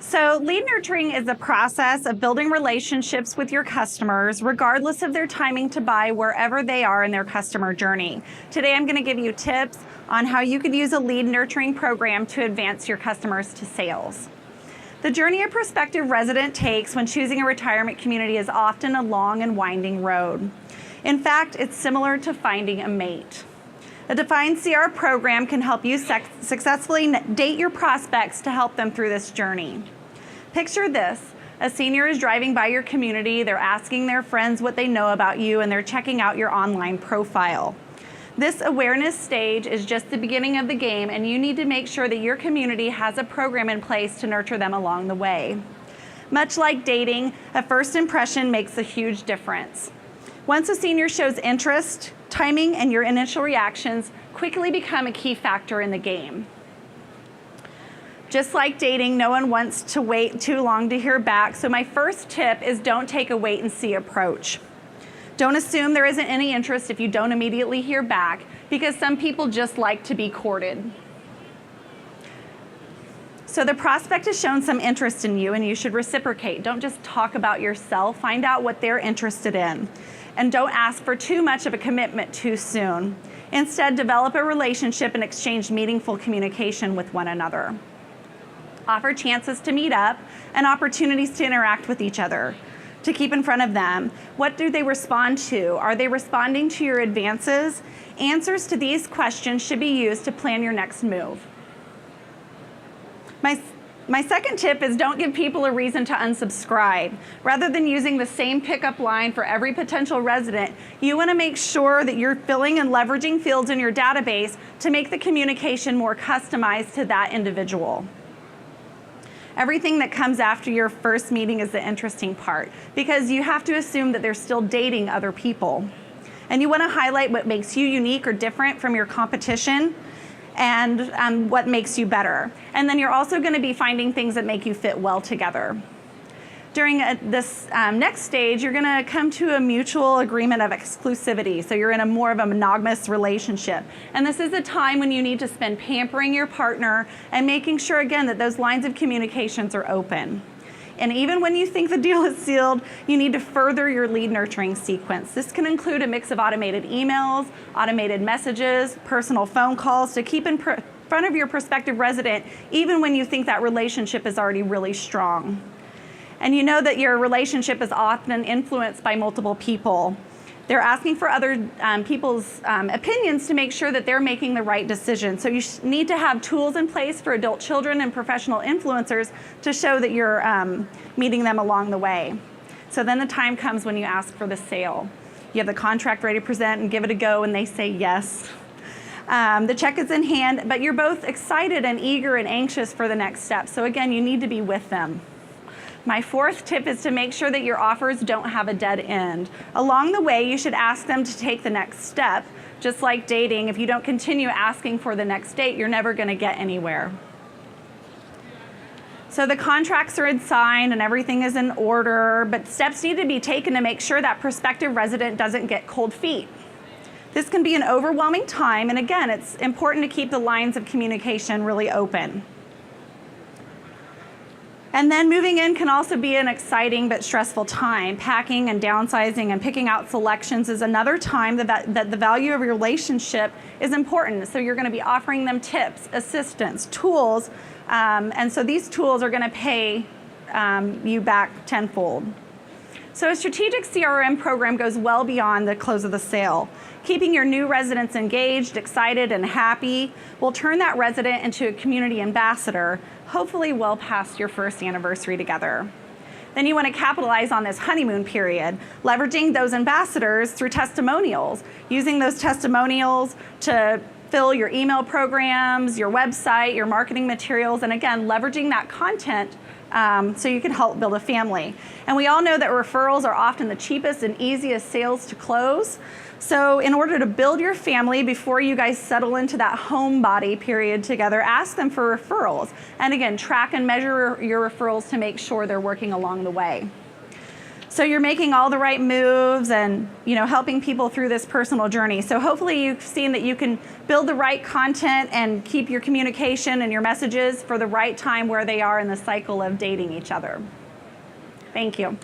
So lead nurturing is the process of building relationships with your customers, regardless of their timing to buy, wherever they are in their customer journey. Today, I'm going to give you tips on how you could use a lead nurturing program to advance your customers to sales. The journey a prospective resident takes when choosing a retirement community is often a long and winding road. In fact, it's similar to finding a mate. A defined CR program can help you successfully date your prospects to help them through this journey. Picture this: a senior is driving by your community, they're asking their friends what they know about you, and they're checking out your online profile. This awareness stage is just the beginning of the game, and you need to make sure that your community has a program in place to nurture them along the way. Much like dating, a first impression makes a huge difference. Once a senior shows interest, timing and your initial reactions quickly become a key factor in the game. Just like dating, no one wants to wait too long to hear back, so my first tip is don't take a wait and see approach. Don't assume there isn't any interest if you don't immediately hear back, because some people just like to be courted. So the prospect has shown some interest in you and you should reciprocate. Don't just talk about yourself, find out what they're interested in. And don't ask for too much of a commitment too soon. Instead, develop a relationship and exchange meaningful communication with one another. Offer chances to meet up and opportunities to interact with each other, to keep in front of them. What do they respond to? Are they responding to your advances? Answers to these questions should be used to plan your next move. My second tip is don't give people a reason to unsubscribe. Rather than using the same pickup line for every potential resident, you want to make sure that you're filling and leveraging fields in your database to make the communication more customized to that individual. Everything that comes after your first meeting is the interesting part, because you have to assume that they're still dating other people. And you want to highlight what makes you unique or different from your competition, and what makes you better. And then you're also going to be finding things that make you fit well together. During this next stage, you're going to come to a mutual agreement of exclusivity. So you're in a more of a monogamous relationship. And this is a time when you need to spend pampering your partner and making sure, again, that those lines of communications are open. And even when you think the deal is sealed, you need to further your lead nurturing sequence. This can include a mix of automated emails, automated messages, personal phone calls to keep in front of your prospective resident, even when you think that relationship is already really strong. And you know that your relationship is often influenced by multiple people. They're asking for other people's opinions to make sure that they're making the right decision. So you need to have tools in place for adult children and professional influencers to show that you're meeting them along the way. So then the time comes when you ask for the sale. You have the contract ready to present and give it a go, and they say yes. The check is in hand, but you're both excited and eager and anxious for the next step. So again, you need to be with them. My fourth tip is to make sure that your offers don't have a dead end. Along the way, you should ask them to take the next step. Just like dating, if you don't continue asking for the next date, you're never going to get anywhere. So the contracts are signed and everything is in order, but steps need to be taken to make sure that prospective resident doesn't get cold feet. This can be an overwhelming time, and again, it's important to keep the lines of communication really open. And then moving in can also be an exciting but stressful time. Packing and downsizing and picking out selections is another time that the value of your relationship is important. So you're going to be offering them tips, assistance, tools, and so these tools are going to pay you back tenfold. So a strategic CRM program goes well beyond the close of the sale. Keeping your new residents engaged, excited, and happy will turn that resident into a community ambassador, hopefully well past your first anniversary together. Then you want to capitalize on this honeymoon period, leveraging those ambassadors through testimonials, using those testimonials to fill your email programs, your website, your marketing materials, and again, leveraging that content so you can help build a family. And we all know that referrals are often the cheapest and easiest sales to close. So in order to build your family before you guys settle into that homebody period together, ask them for referrals. And again, track and measure your referrals to make sure they're working along the way. So you're making all the right moves and, you know, helping people through this personal journey. So hopefully you've seen that you can build the right content and keep your communication and your messages for the right time where they are in the cycle of dating each other. Thank you.